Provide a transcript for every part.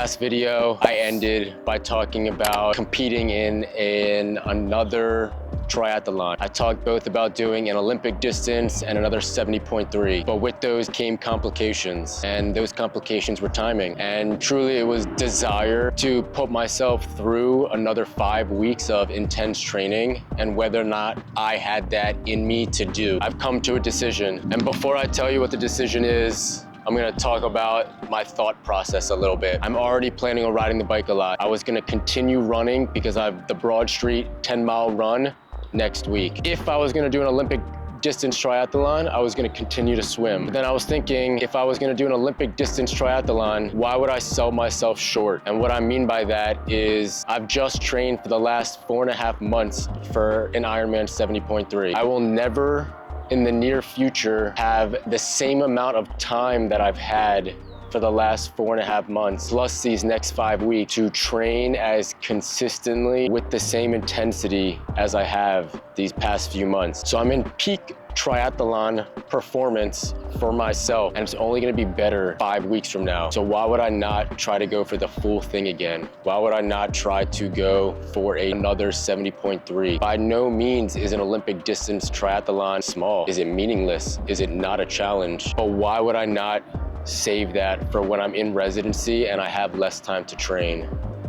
last video, I ended by talking about competing in another triathlon. I talked both about doing an Olympic distance and another 70.3, but with those came complications, and those complications were timing. And truly it was desire to put myself through another 5 weeks of intense training and whether or not I had that in me to do. I've come to a decision, and before I tell you what the decision is, I'm gonna talk about my thought process a little bit. I'm already planning on riding the bike a lot. I was gonna continue running because I have the Broad Street 10-mile run next week. If I was gonna do an Olympic distance triathlon, I was gonna continue to swim. But then I was thinking, if I was gonna do an Olympic distance triathlon, why would I sell myself short? And what I mean by that is I've just trained for the last 4.5 months for an Ironman 70.3. I will never in the near future have the same amount of time that I've had for the last 4.5 months, plus these next 5 weeks, to train as consistently with the same intensity as I have these past few months. So I'm in peak triathlon performance for myself, and it's only gonna be better 5 weeks from now. So why would I not try to go for the full thing again? Why would I not try to go for another 70.3? By no means is an Olympic distance triathlon small. Is it meaningless? Is it not a challenge? But why would I not save that for when I'm in residency and I have less time to train?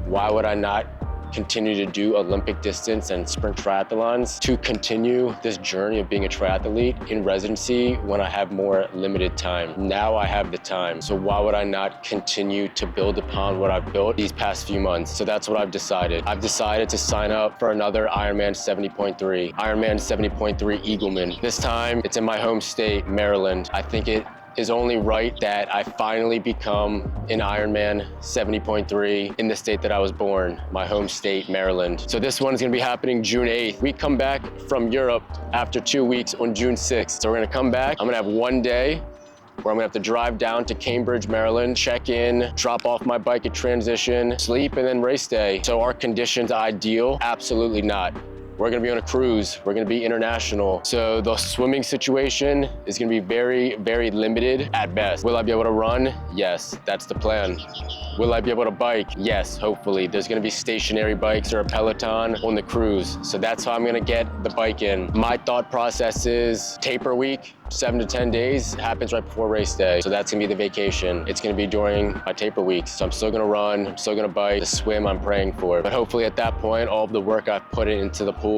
Why would I not continue to do Olympic distance and sprint triathlons to continue this journey of being a triathlete in residency when I have more limited time? Now I have the time, so why would I not continue to build upon what I've built these past few months? So that's what I've decided. I've decided to sign up for another Ironman 70.3, Ironman 70.3 Eagleman. This time it's in my home state, Maryland. I think it is only right that I finally become an Ironman 70.3 in the state that I was born, my home state, Maryland. So this one's gonna be happening June 8th. We come back from Europe after 2 weeks on June 6th. So we're gonna come back, I'm gonna have 1 day where I'm gonna have to drive down to Cambridge, Maryland, check in, drop off my bike at transition, sleep, and then race day. So are conditions ideal? Absolutely not. We're gonna be on a cruise. We're gonna be international. So the swimming situation is gonna be very, very limited at best. Will I be able to run? Yes, that's the plan. Will I be able to bike? Yes, hopefully. There's gonna be stationary bikes or a Peloton on the cruise. So that's how I'm gonna get the bike in. My thought process is taper week, 7 to 10 days, happens right before race day. So that's gonna be the vacation. It's gonna be during my taper weeks. So I'm still gonna run, I'm still gonna bike. The swim I'm praying for. But hopefully at that point, all of the work I've put into the pool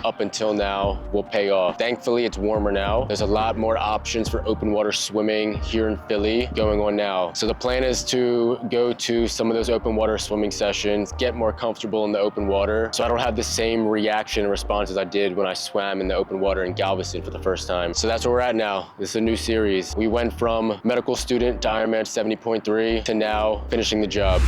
up until now will pay off. Thankfully, it's warmer now. There's a lot more options for open water swimming here in Philly going on now. So the plan is to go to some of those open water swimming sessions, get more comfortable in the open water, so I don't have the same reaction and response as I did when I swam in the open water in Galveston for the first time. So that's where we're at now. This is a new series. We went from medical student to Ironman 70.3 to now finishing the job.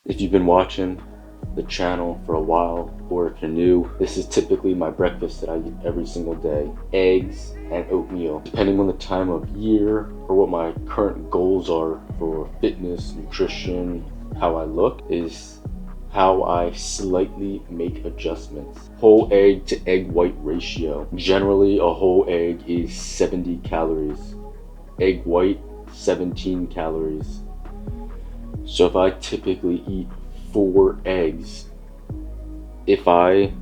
If you've been watching the channel for a while, or if you're new, this is typically my breakfast that I eat every single day. Eggs and oatmeal. Depending on the time of year or what my current goals are for fitness, nutrition, how I look, is how I slightly make adjustments. Whole egg to egg white ratio. Generally, a whole egg is 70 calories. Egg white, 17 calories. So if I typically eat 4 eggs, if I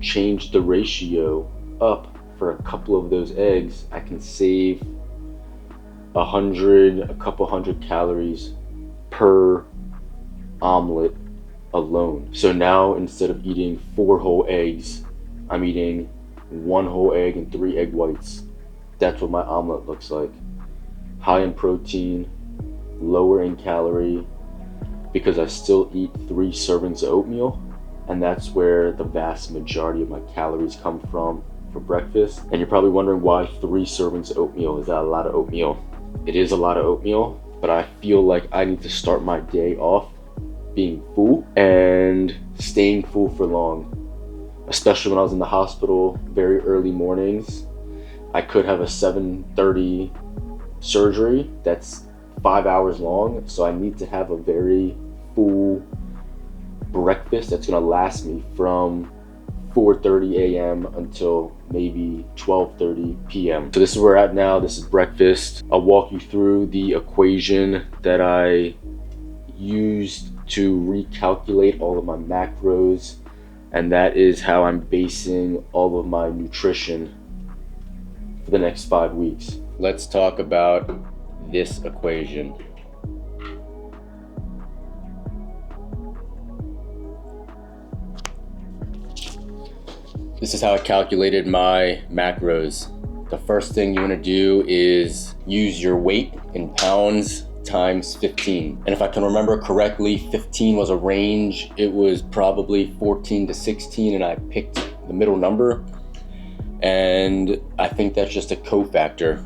change the ratio up for a couple of those eggs, I can save a couple hundred calories per omelet alone. So now instead of eating 4 whole eggs, I'm eating 1 whole egg and 3 egg whites. That's what my omelet looks like. High in protein, lower in calorie, because I still eat 3 servings of oatmeal, and that's where the vast majority of my calories come from for breakfast. And you're probably wondering why 3 servings of oatmeal? Is that a lot of oatmeal? It is a lot of oatmeal, but I feel like I need to start my day off being full and staying full for long. Especially when I was in the hospital, very early mornings. I could have a 7:30 surgery that's 5 hours long, so I need to have a very full breakfast that's gonna last me from 4:30 a.m. until maybe 12:30 p.m. So this is where we're at now. This is breakfast. I'll walk you through the equation that I used to recalculate all of my macros, and that is how I'm basing all of my nutrition for the next 5 weeks. Let's talk about this equation. This is how I calculated my macros. The first thing you want to do is use your weight in pounds times 15. And if I can remember correctly, 15 was a range. It was probably 14 to 16, and I picked the middle number. And I think that's just a cofactor.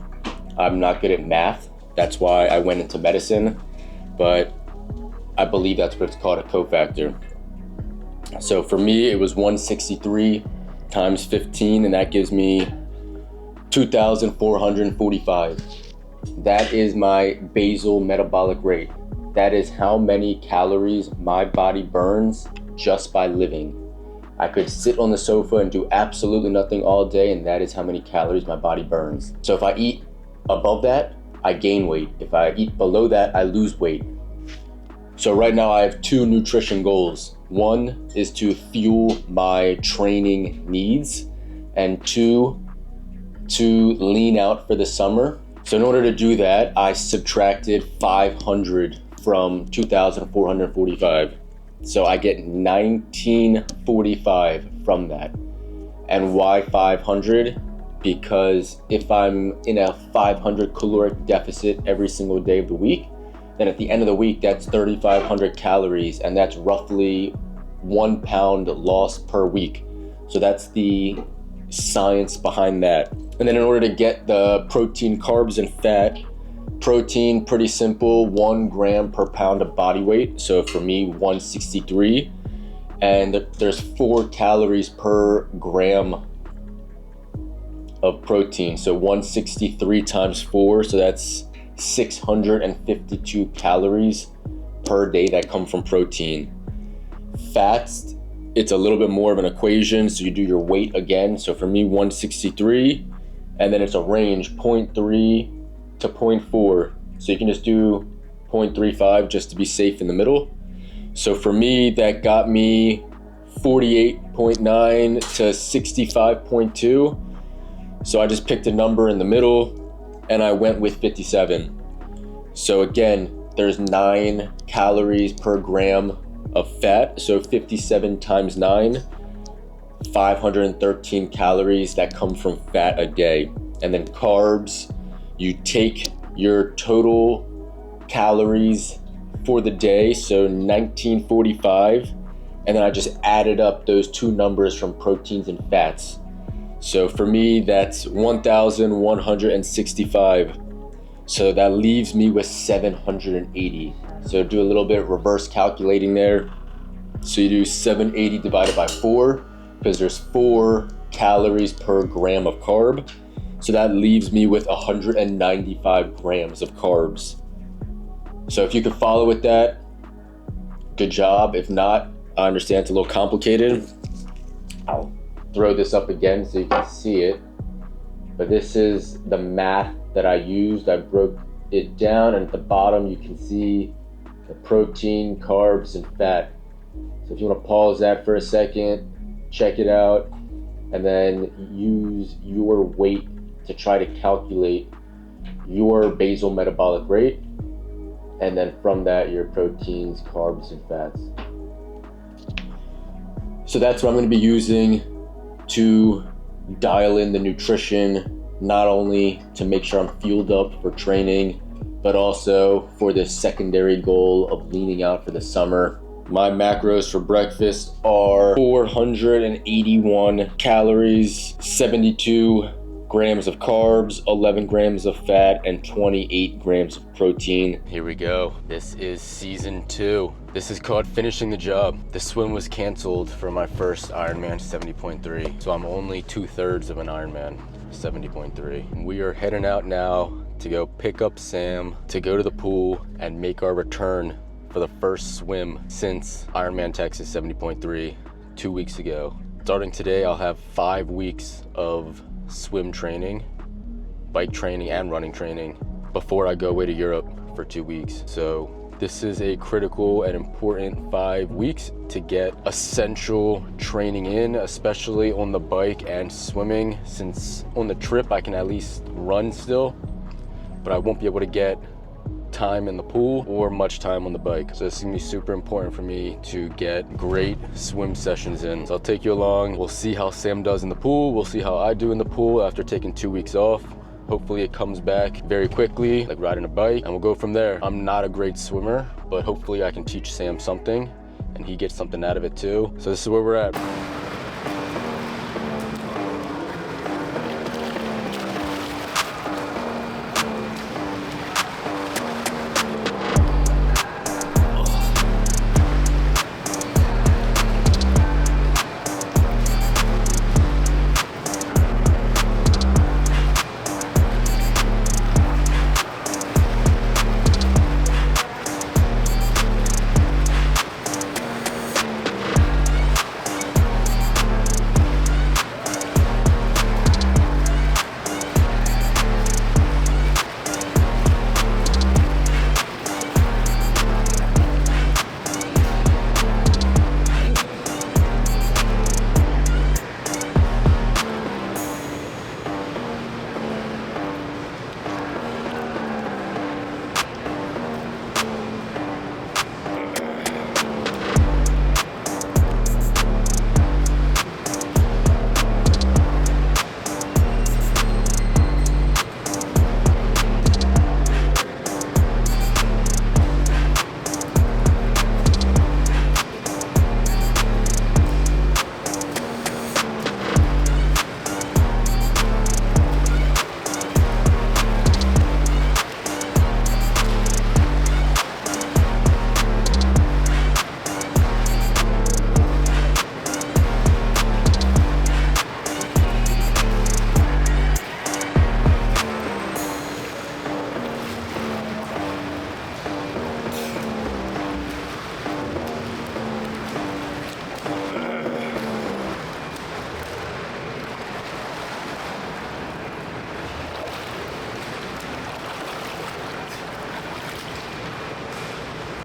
I'm not good at math. That's why I went into medicine, but I believe that's what it's called, a cofactor. So for me, it was 163 times 15, and that gives me 2,445. That is my basal metabolic rate. That is how many calories my body burns just by living. I could sit on the sofa and do absolutely nothing all day, and that is how many calories my body burns. So if I eat above that, I gain weight. If I eat below that, I lose weight. So right now I have 2 nutrition goals. 1 is to fuel my training needs, and 2, to lean out for the summer. So in order to do that, I subtracted 500 from 2,445. So I get 1945 from that. And why 500? Because if I'm in a 500 caloric deficit every single day of the week, then at the end of the week, that's 3,500 calories, and that's roughly 1 pound loss per week. So that's the science behind that. And then in order to get the protein, carbs, and fat, protein, pretty simple, 1 gram per pound of body weight. So for me, 163. And there's 4 calories per gram of protein. So 163 times 4, so that's 652 calories per day that come from protein. Fats, it's a little bit more of an equation, so you do your weight again. So for me, 163, and then it's a range 0.3 to 0.4. So you can just do 0.35 just to be safe in the middle. So for me, that got me 48.9 to 65.2. So I just picked a number in the middle and I went with 57. So again, there's 9 calories per gram of fat. So 57 times 9, 513 calories that come from fat a day. And then carbs, you take your total calories for the day, so 1945, and then I just added up those 2 numbers from proteins and fats. So for me, that's 1,165. So that leaves me with 780. So do a little bit of reverse calculating there. So you do 780 divided by 4, because there's 4 calories per gram of carb. So that leaves me with 195 grams of carbs. So if you could follow with that, good job. If not, I understand it's a little complicated. I'll throw this up again so you can see it. But this is the math that I used. I broke it down, and at the bottom you can see the protein, carbs, and fat. So if you want to pause that for a second, check it out, and then use your weight to try to calculate your basal metabolic rate, and then from that, your proteins, carbs, and fats. So that's what I'm going to be using to dial in the nutrition, not only to make sure I'm fueled up for training, but also for the secondary goal of leaning out for the summer. My macros for breakfast are 481 calories, 72 grams of carbs, 11 grams of fat, and 28 grams of protein. Here we go. This is season 2. This is called finishing the job. The swim was canceled for my first Ironman 70.3, so I'm only 2/3 of an Ironman 70.3. We are heading out now to go pick up Sam, to go to the pool and make our return for the first swim since Ironman Texas 70.3 2 weeks ago. Starting today, I'll have 5 weeks of swim training, bike training, and running training before I go away to Europe for 2 weeks. So this is a critical and important 5 weeks to get essential training in, especially on the bike and swimming, since on the trip I can at least run still, but I won't be able to get time in the pool or much time on the bike. So it's gonna be super important for me to get great swim sessions in. So I'll take you along. We'll see how Sam does in the pool. We'll see how I do in the pool after taking 2 weeks off. Hopefully it comes back very quickly, like riding a bike, and we'll go from there. I'm not a great swimmer, but hopefully I can teach Sam something and he gets something out of it too. So this is where we're at.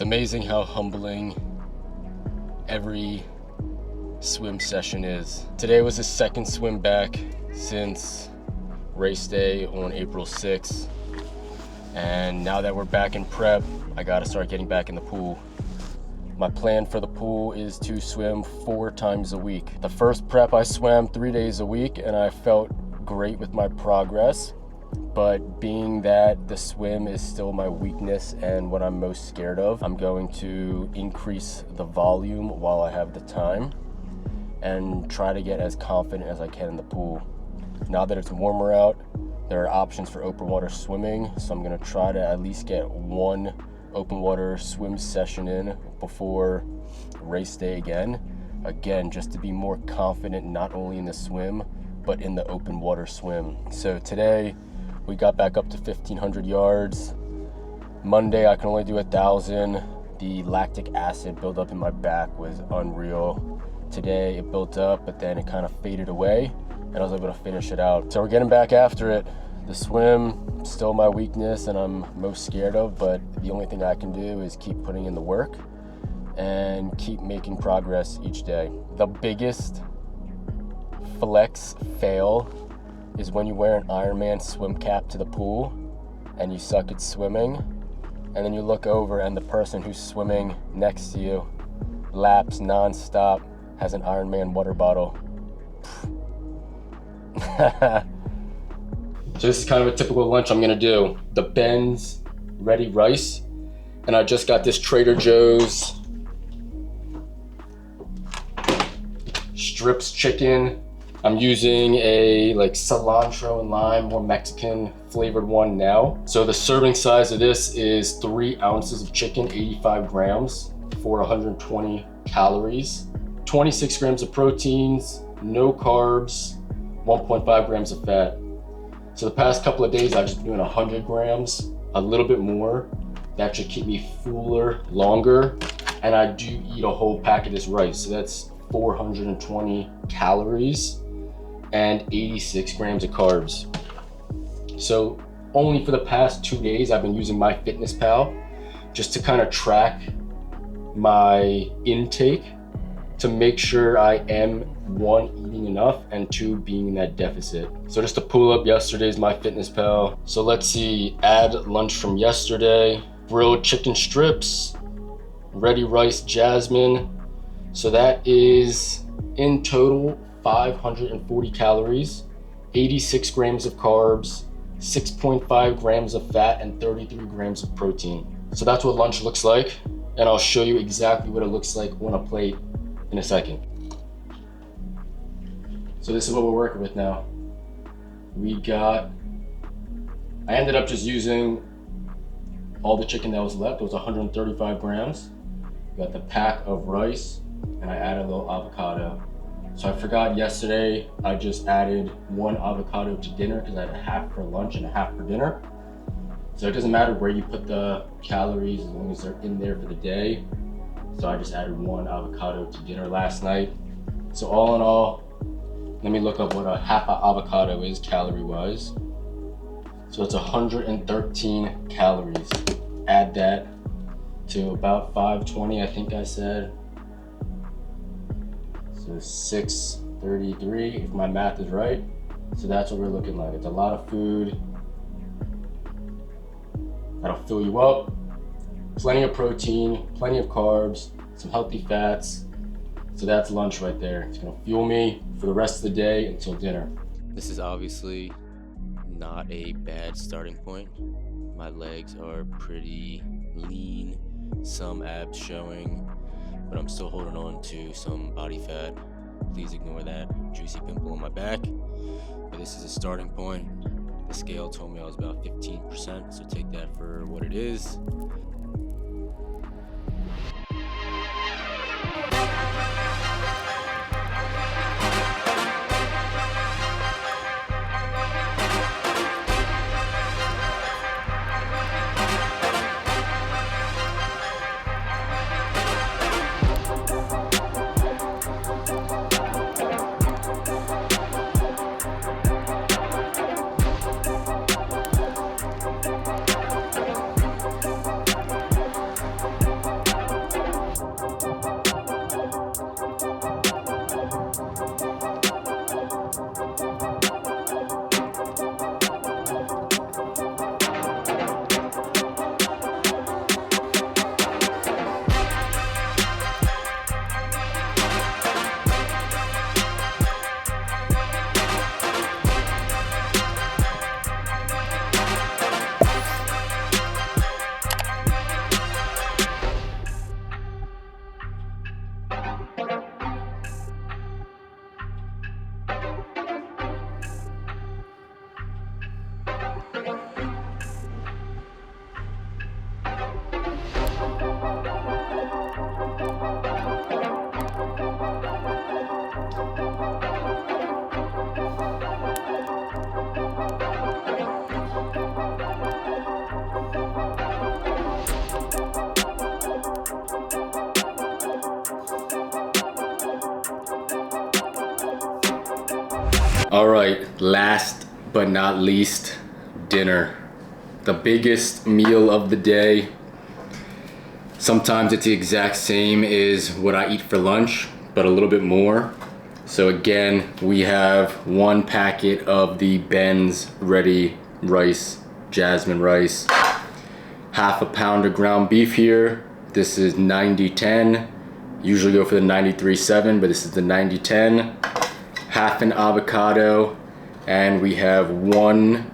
Amazing how humbling every swim session is. Today was the second swim back since race day on April 6th. And now that we're back in prep, I gotta start getting back in the pool. My plan for the pool is to swim 4 times a week. The first prep I swam 3 days a week and I felt great with my progress. But being that the swim is still my weakness and what I'm most scared of, I'm going to increase the volume while I have the time and try to get as confident as I can in the pool. Now that it's warmer out, there are options for open water swimming, so I'm gonna try to at least get 1 open water swim session in before race day again, just to be more confident not only in the swim, but in the open water swim. So today, we got back up to 1,500 yards. Monday, I can only do 1,000. The lactic acid buildup in my back was unreal. Today, it built up, but then it kind of faded away, and I was able to finish it out. So we're getting back after it. The swim, still my weakness and I'm most scared of, but the only thing I can do is keep putting in the work and keep making progress each day. The biggest flex fail is when you wear an Ironman swim cap to the pool and you suck at swimming, and then you look over and the person who's swimming next to you, laps non-stop, has an Ironman water bottle. So this is kind of a typical lunch I'm gonna do. The Ben's ready rice, and I just got this Trader Joe's strips chicken. I'm using a cilantro and lime, more Mexican flavored one now. So the serving size of this is 3 ounces of chicken, 85 grams for 120 calories, 26 grams of proteins, no carbs, 1.5 grams of fat. So the past couple of days I've just been doing 100 grams, a little bit more, That should keep me fuller longer. And I do eat a whole pack of this rice. So that's 420 calories and 86 grams of carbs. So only for the past 2 days, I've been using MyFitnessPal just to kind of track my intake to make sure I am, one, eating enough, and two, being in that deficit. So just to pull up yesterday's MyFitnessPal. So let's see, add lunch from yesterday, grilled chicken strips, ready rice jasmine. So that is in total 540 calories, 86 grams of carbs, 6.5 grams of fat, and 33 grams of protein. So that's what lunch looks like. And I'll show you exactly what it looks like on a plate in a second. So this is what we're working with now. I ended up just using all the chicken that was left. It was 135 grams. Got the pack of rice, and I added a little avocado. So I forgot yesterday, I just added 1 avocado to dinner because I had a half for lunch and a half for dinner. So it doesn't matter where you put the calories as long as they're in there for the day. So I just added 1 avocado to dinner last night. So all in all, let me look up what a half avocado is calorie-wise. So it's 113 calories. Add that to about 520, I think I said. So 633, if my math is right. So that's what we're looking like. It's a lot of food. That'll fill you up. Plenty of protein, plenty of carbs, some healthy fats. So that's lunch right there. It's gonna fuel me for the rest of the day until dinner. This is obviously not a bad starting point. My legs are pretty lean, some abs showing, but I'm still holding on to some body fat. Please ignore that juicy pimple on my back. But this is a starting point. The scale told me I was about 15%, so take that for what it is. All right, last but not least, dinner. The biggest meal of the day. Sometimes it's the exact same as what I eat for lunch, but a little bit more. So again, we have 1 packet of the Ben's Ready Rice, Jasmine rice. Half a pound of ground beef here. This is 90-10. Usually go for the 93-7, but this is the 90-10. Half an avocado, and we have 1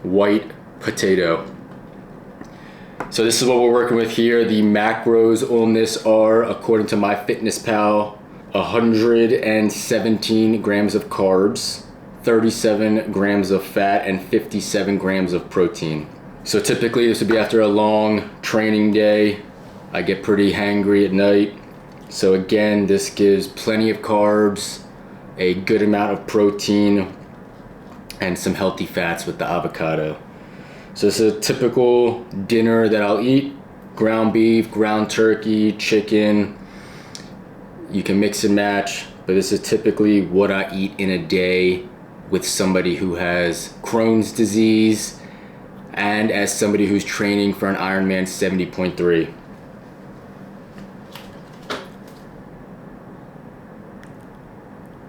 white potato. So this is what we're working with here. The macros on this are, according to MyFitnessPal, 117 grams of carbs, 37 grams of fat, and 57 grams of protein. So typically this would be after a long training day. I get pretty hangry at night. So again, this gives plenty of carbs, a good amount of protein, and some healthy fats with the avocado. So this is a typical dinner that I'll eat. Ground beef, ground turkey, chicken. You can mix and match, but this is typically what I eat in a day with somebody who has Crohn's disease and as somebody who's training for an Ironman 70.3.